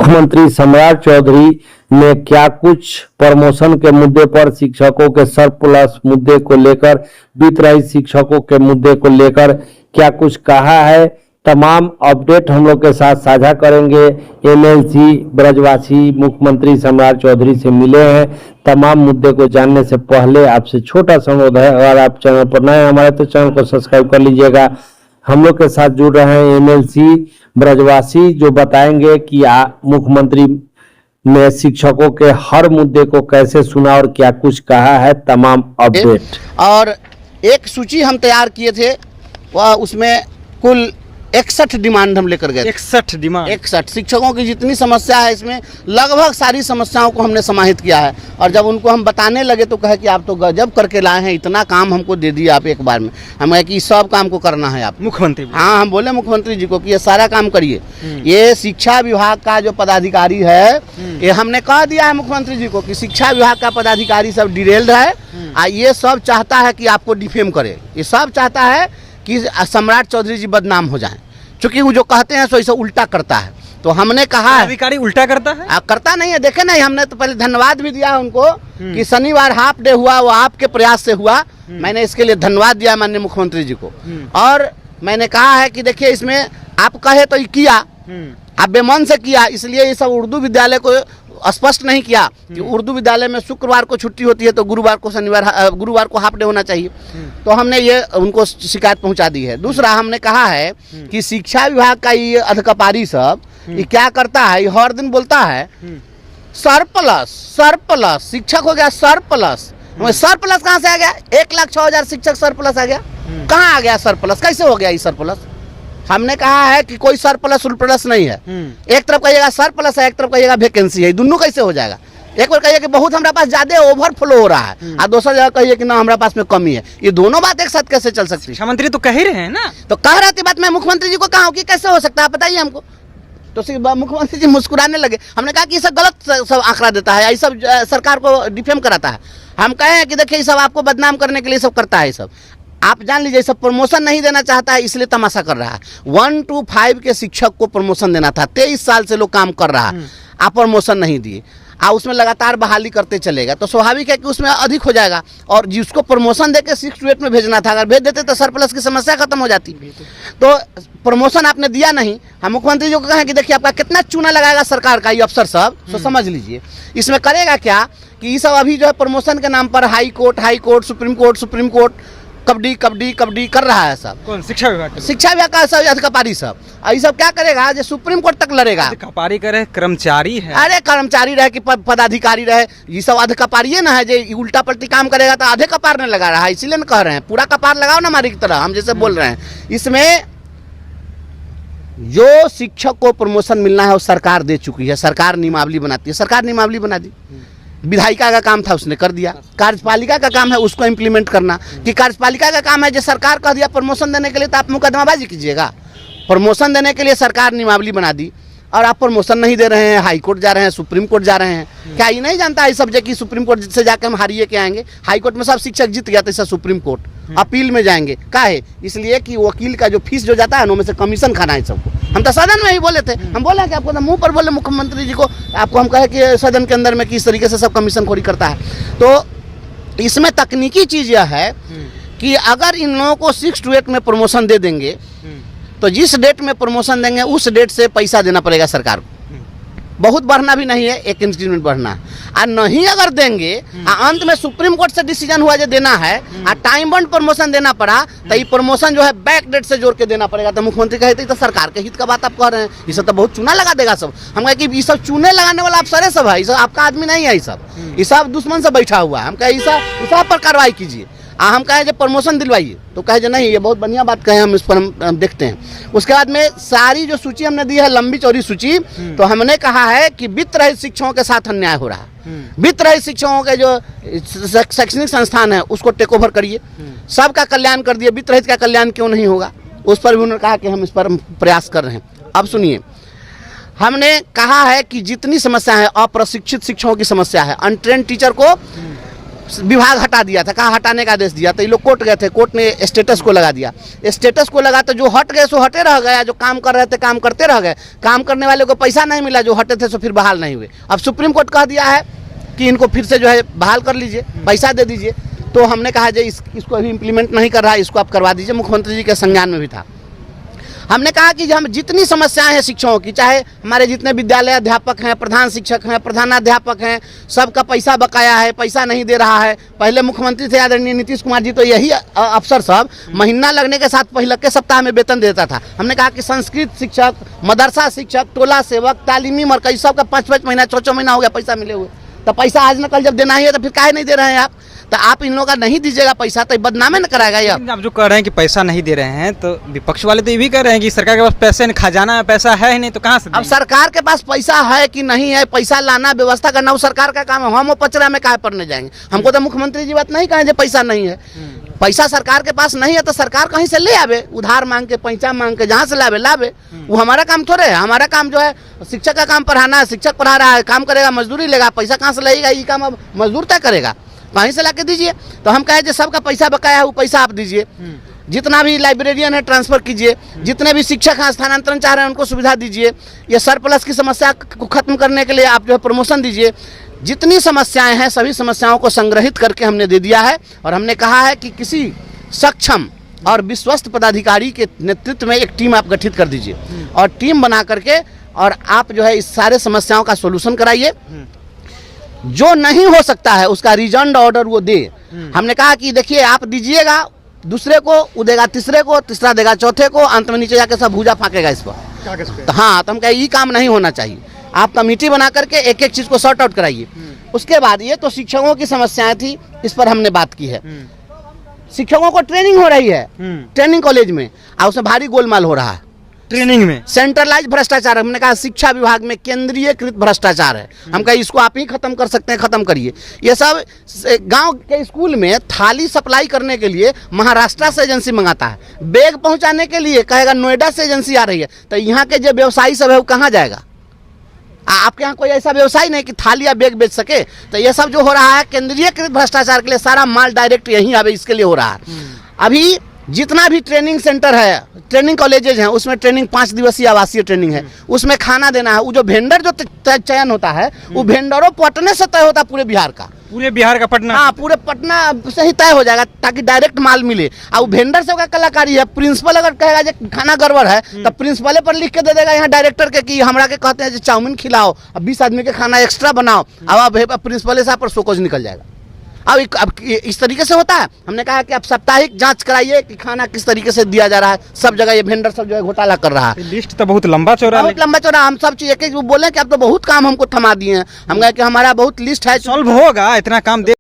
मुख्यमंत्री सम्राट चौधरी ने क्या कुछ प्रमोशन के मुद्दे पर, शिक्षकों के सरप्लस मुद्दे को लेकर, वित्त रहित शिक्षकों के मुद्दे को लेकर क्या कुछ कहा है, तमाम अपडेट हम लोग के साथ साझा करेंगे। एमएलसी ब्रजवासी मुख्यमंत्री सम्राट चौधरी से मिले हैं। तमाम मुद्दे को जानने से पहले आपसे छोटा सा अनुरोध है, अगर आप चैनल पर नए हैं हमारे तो चैनल को सब्सक्राइब कर लीजिएगा। हम लोग के साथ जुड़ रहे हैं एमएलसी ब्रजवासी, जो बताएंगे कि मुख्यमंत्री ने शिक्षकों के हर मुद्दे को कैसे सुना और क्या कुछ कहा है, तमाम अपडेट। और एक सूची हम तैयार किए थे, वह उसमें कुल 61 डिमांड हम लेकर गए। 61 डिमांड, 61 शिक्षकों की जितनी समस्या है इसमें लगभग सारी समस्याओं को हमने समाहित किया है। और जब उनको हम बताने लगे तो कहे कि आप तो गजब करके लाए हैं, इतना काम हमको दे दिया आप एक बार में। हम कहे कि सब काम को करना है आप मुख्यमंत्री। हाँ, हम बोले मुख्यमंत्री जी को कि ये सारा काम करिए। ये शिक्षा विभाग का जो पदाधिकारी है, ये हमने कह दिया है मुख्यमंत्री जी को कि शिक्षा विभाग का पदाधिकारी सब डिरेल्ड है। ये सब चाहता है कि आपको डिफेम करे, ये सब चाहता है कि सम्राट चौधरी जी बदनाम हो जाएं, क्योंकि वो जो कहते हैं सो ऐसा उल्टा करता है। तो हमने कहा है अधिकारी उल्टा करता है, करता नहीं है। देखे नहीं, हमने तो पहले धन्यवाद भी दिया उनको कि शनिवार हाफ डे हुआ, वो आपके प्रयास से हुआ। मैंने इसके लिए धन्यवाद दिया माननीय मुख्यमंत्री जी को। और मैंने कहा है कि देखिए इसमें आप कहे तो किया, आप बेमन से किया, इसलिए ये सब उर्दू विद्यालय को स्पष्ट नहीं किया कि उर्दू विद्यालय में शुक्रवार को छुट्टी होती है तो गुरुवार को हाफ डे होना चाहिए। तो हमने ये उनको शिकायत पहुंचा दी है। दूसरा हमने कहा है कि शिक्षा विभाग का ये अधिकारी सब ये क्या करता है, ये हर दिन बोलता है सरप्लस शिक्षक हो गया सरप्लस। सरप्लस कहाँ से आ गया? 1,06,000 शिक्षक सरप्लस आ गया। कहाँ आ गया सरप्लस? कैसे हो गया ये सरप्लस? हमने कहा है कि कोई सरप्लस उलप्लस नहीं है। एक तरफ कहिएगा सरप्लस है, एक तरफ कहिएगा वैकेंसी है, दोनों कैसे हो जाएगा? एक बार कहिए कि बहुत हमारे पास ज्यादा ओवरफ्लो हो रहा है, और दूसरा जगह कहिए कि ना हमारे पास में कमी है। ये दोनों बात एक साथ कैसे चल सकती है? शिक्षा मंत्री तो कह ही रहे हैं ना। तो कह रहे थे बात, मैं मुख्यमंत्री जी को कहा कि कैसे हो सकता है बताइए हमको। तो मुख्यमंत्री जी मुस्कुराने लगे। हमने कहा कि ये सब गलत सब आंकड़ा देता है, ये सब सरकार को डिफेम कराता है। हम कहे कि देखिए ये सब आपको बदनाम करने के लिए सब करता है। ये सब आप जान लीजिए, सब प्रमोशन नहीं देना चाहता है, इसलिए तमाशा कर रहा है। 1 to 5 के शिक्षक को प्रमोशन देना था, 23 साल से लोग काम कर रहा है, आप प्रमोशन नहीं दिए, उसमें लगातार बहाली करते चलेगा तो स्वाभाविक है कि उसमें अधिक हो जाएगा। और जिसको प्रमोशन देके 6 to 8 में भेजना था, अगर भेज देते तो सरप्लस की समस्या खत्म हो जाती। तो प्रमोशन आपने दिया नहीं। हम मुख्यमंत्री जी को कहें कि देखिए आपका कितना चूना लगाएगा सरकार का ये अफसर सब, तो समझ लीजिए इसमें करेगा क्या कि ये सब अभी जो है प्रमोशन के नाम पर high court supreme court kabaddi कर रहा है सब। कौन? शिक्षा विभाग का सब अधिकारी सब। ये सब क्या करेगा? जो सुप्रीम कोर्ट तक लड़ेगा। अधिकारी करे कर्मचारी है, अरे कर्मचारी रहे कि पदाधिकारी रहे, ये सब अधिकारी ना है जो उल्टा पलटी काम करेगा तो आधे कपार ने लगा रहा है। इसीलिए कह रहे हैं पूरा कपार लगाओ ना हमारी की तरह, हम जैसे बोल रहे हैं। इसमें जो शिक्षक को प्रमोशन मिलना है वो सरकार दे चुकी है। सरकार नियमावली बनाती है, सरकार नियमावली बना दी। विधायिका का काम था उसने कर दिया, कार्यपालिका का काम है उसको इम्प्लीमेंट करना। कि कार्यपालिका का काम है जो सरकार कह दिया प्रमोशन देने के लिए तो आप मुकदमाबाजी कीजिएगा। प्रमोशन देने के लिए सरकार नियमावली बना दी और आप प्रमोशन नहीं दे रहे हैं, हाई कोर्ट जा रहे हैं, सुप्रीम कोर्ट जा रहे हैं। क्या ये नहीं जानता है सब जगह कि सुप्रीम कोर्ट से जाकर हम हारिए के आएंगे? हाई कोर्ट में सब शिक्षक जीत गया तो सुप्रीम कोर्ट अपील में जाएंगे। क्या है? इसलिए कि वकील का जो फीस जो जाता है उनमें से कमीशन खाना है सबको। हम तो सदन में ही बोले थे, हम बोले कि आपको तो मुंह पर बोले मुख्यमंत्री जी को, आपको हम कहे कि सदन के अंदर में किस तरीके से सब कमीशन खोरी करता है। तो इसमें तकनीकी चीज यह है कि अगर इन लोगों को 6 to 8 में प्रमोशन दे देंगे तो जिस डेट में प्रमोशन देंगे उस डेट से पैसा देना पड़ेगा सरकार को। बहुत बढ़ना भी नहीं है, 1 इंक्रीमेंट बढ़ना। और नहीं अगर देंगे अंत में सुप्रीम कोर्ट से डिसीजन हुआ जो देना है और टाइम बाउंड प्रमोशन देना पड़ा तो ये प्रमोशन जो है बैक डेट से जोड़ के देना पड़ेगा। तो मुख्यमंत्री कहते तो सरकार के हित का बात आप कह रहे हैं, ये सब तो बहुत चूना लगा देगा सब। हम कहे कि ये सब चूने लगाने वाला आप सारे सब है, ये सब आपका आदमी नहीं है, ये सब दुश्मन से बैठा हुआ है। हम कहे इस सब पर कार्रवाई कीजिए। हम कहे जब प्रमोशन दिलवाइए तो कहे नहीं, ये बहुत बढ़िया बात कहे, हम इस पर हम देखते हैं। उसके बाद में सारी जो सूची हमने दी है, लंबी चौड़ी सूची, तो हमने कहा है कि वित्त रहित शिक्षकों के साथ अन्याय हो रहा है। वित्त रहित शिक्षकों के जो शैक्षणिक संस्थान है उसको टेक ओवर करिए, सबका कल्याण कर दिए। वित्त रहित का कल्याण क्यों नहीं होगा? उस पर भी उन्होंने कहा कि हम इस पर प्रयास कर रहे हैं। अब सुनिए, हमने कहा है कि जितनी समस्या है, अप्रशिक्षित शिक्षकों की समस्या है, अनट्रेंड टीचर को विभाग हटा दिया था, कहा हटाने का आदेश दिया तो ये लोग कोर्ट गए थे, कोर्ट ने स्टेटस को लगा दिया। स्टेटस को लगा तो जो हट गए सो हटे रह गया, जो काम कर रहे थे काम करते रह गए, काम करने वाले को पैसा नहीं मिला, जो हटे थे सो फिर बहाल नहीं हुए। अब सुप्रीम कोर्ट कह दिया है कि इनको फिर से जो है बहाल कर लीजिए, पैसा दे दीजिए। तो हमने कहा जो इसको अभी इम्प्लीमेंट नहीं कर रहा है, इसको आप करवा दीजिए। मुख्यमंत्री जी के संज्ञान में भी था। हमने कहा कि हम जितनी समस्याएं हैं शिक्षकों की, चाहे हमारे जितने विद्यालय अध्यापक हैं, प्रधान शिक्षक हैं, प्रधानाध्यापक हैं, सबका पैसा बकाया है, पैसा नहीं दे रहा है। पहले मुख्यमंत्री थे आदरणीय नीतीश कुमार जी, तो यही अफसर सब महीना लगने के साथ पहले के सप्ताह में वेतन देता था। हमने कहा कि संस्कृत शिक्षक, मदरसा शिक्षक, टोला सेवक, तालीमी मरकजी सबका 5-5 महीना 6-6 महीना हो गया पैसा मिले हुए। तो पैसा आज न कल जब देना ही है तो फिर काहे नहीं दे रहे हैं आप? तो आप इन लोगों का नहीं दीजिएगा पैसा तो बदनामे न कराएगा ये। आप जो कह रहे हैं कि पैसा नहीं दे रहे हैं, तो विपक्ष वाले तो ये भी कह रहे हैं कि सरकार के पास पैसे खजाना में पैसा है ही नहीं, तो कहाँ से अब देंगे? सरकार के पास पैसा है कि नहीं है, पैसा लाना व्यवस्था करना वो सरकार का काम है। हम वो पचरा में काहे पड़ने जाएंगे? हमको तो मुख्यमंत्री जी बात नहीं कहें जो पैसा नहीं है। पैसा सरकार के पास नहीं है तो सरकार कहीं से ले आवे, उधार मांग के, पैसा मांग के, जहाँ से लावे। वो हमारा काम थोड़े है। हमारा काम जो है शिक्षक का काम पढ़ाना है, शिक्षक पढ़ा रहा है, काम करेगा, मजदूरी लेगा, पैसा कहाँ से लगेगा? ये काम अब मजदूर तय करेगा, कहीं से ला के दीजिए। तो हम कहे जो सबका पैसा बकाया है वो पैसा आप दीजिए। जितना भी लाइब्रेरियन है ट्रांसफर कीजिए, जितने भी शिक्षक हैं स्थानांतरण चाह रहे हैं उनको सुविधा दीजिए। ये सरप्लस की समस्या को खत्म करने के लिए आप जो है प्रमोशन दीजिए। जितनी समस्याएं हैं सभी समस्याओं को संग्रहित करके हमने दे दिया है और हमने कहा है कि किसी सक्षम और विश्वस्त पदाधिकारी के नेतृत्व में एक टीम आप गठित कर दीजिए और टीम बना करके और आप जो है इस सारे समस्याओं का सोल्यूशन कराइए। जो नहीं हो सकता है उसका रिजल्ट ऑर्डर वो दे। हमने कहा कि देखिए आप दीजिएगा दूसरे को, वो देगा तीसरे को, तीसरा देगा चौथे को, अंत में नीचे जाके सब भूजा फाँकेगा इस पर। तो हाँ, तो हम कहे ये काम नहीं होना चाहिए। आप कमेटी बना करके एक एक चीज़ को सॉर्ट आउट कराइए। उसके बाद ये तो शिक्षकों की समस्याएं थी, इस पर हमने बात की है। शिक्षकों को ट्रेनिंग हो रही है ट्रेनिंग कॉलेज में और उसमें भारी गोलमाल हो रहा है। ट्रेनिंग में सेंट्रलाइज भ्रष्टाचार, हमने कहा शिक्षा विभाग में केंद्रीयकृत भ्रष्टाचार है। हम कहा इसको आप ही खत्म कर सकते हैं, खत्म करिए। ये सब गांव के स्कूल में थाली सप्लाई करने के लिए महाराष्ट्र से एजेंसी मंगाता है, बैग पहुंचाने के लिए कहेगा नोएडा से एजेंसी आ रही है। तो यहाँ के जो व्यवसायी सब है वो कहाँ जाएगा? आपके यहाँ कोई ऐसा व्यवसाय नहीं कि थाली या बैग बेच सके। तो ये सब जो हो रहा है केंद्रीयकृत भ्रष्टाचार के लिए, सारा माल डायरेक्ट यहीं आवे इसके लिए हो रहा है। अभी जितना भी ट्रेनिंग सेंटर है, ट्रेनिंग कॉलेजेज हैं, उसमें ट्रेनिंग 5 दिवसीय आवासीय ट्रेनिंग है, उसमें खाना देना है। वो जो वेंडर जो चयन होता है वो वेंडरों पटने से तय होता है पूरे बिहार का। पूरे बिहार का पटना? हाँ, पूरे पटना से ही तय हो जाएगा ताकि डायरेक्ट माल मिले। और वेंडर से का कलाकारी है। प्रिंसिपल अगर कहेगा जो खाना गड़बड़ है तो प्रिंसिपले पर लिख के दे देगा यहाँ डायरेक्टर के कि हमरा के कहते हैं जो चाउमीन खिलाओ, अब 20 आदमी के खाना एक्स्ट्रा बनाओ, अब प्रिंसिपल साहब पर शोकोज निकल जाएगा। अब इस तरीके से होता है। हमने कहा कि आप साप्ताहिक जांच कराइए कि खाना किस तरीके से दिया जा रहा है। सब जगह ये वेंडर सब जो है घोटाला कर रहा है। लिस्ट तो बहुत लंबा चौड़ा, बहुत लंबा चौड़ा। हम सब चीज एक बोले कि आप तो बहुत काम हमको थमा दिए हैं। हम कहे कि हमारा बहुत लिस्ट है, सॉल्व होगा, इतना काम दे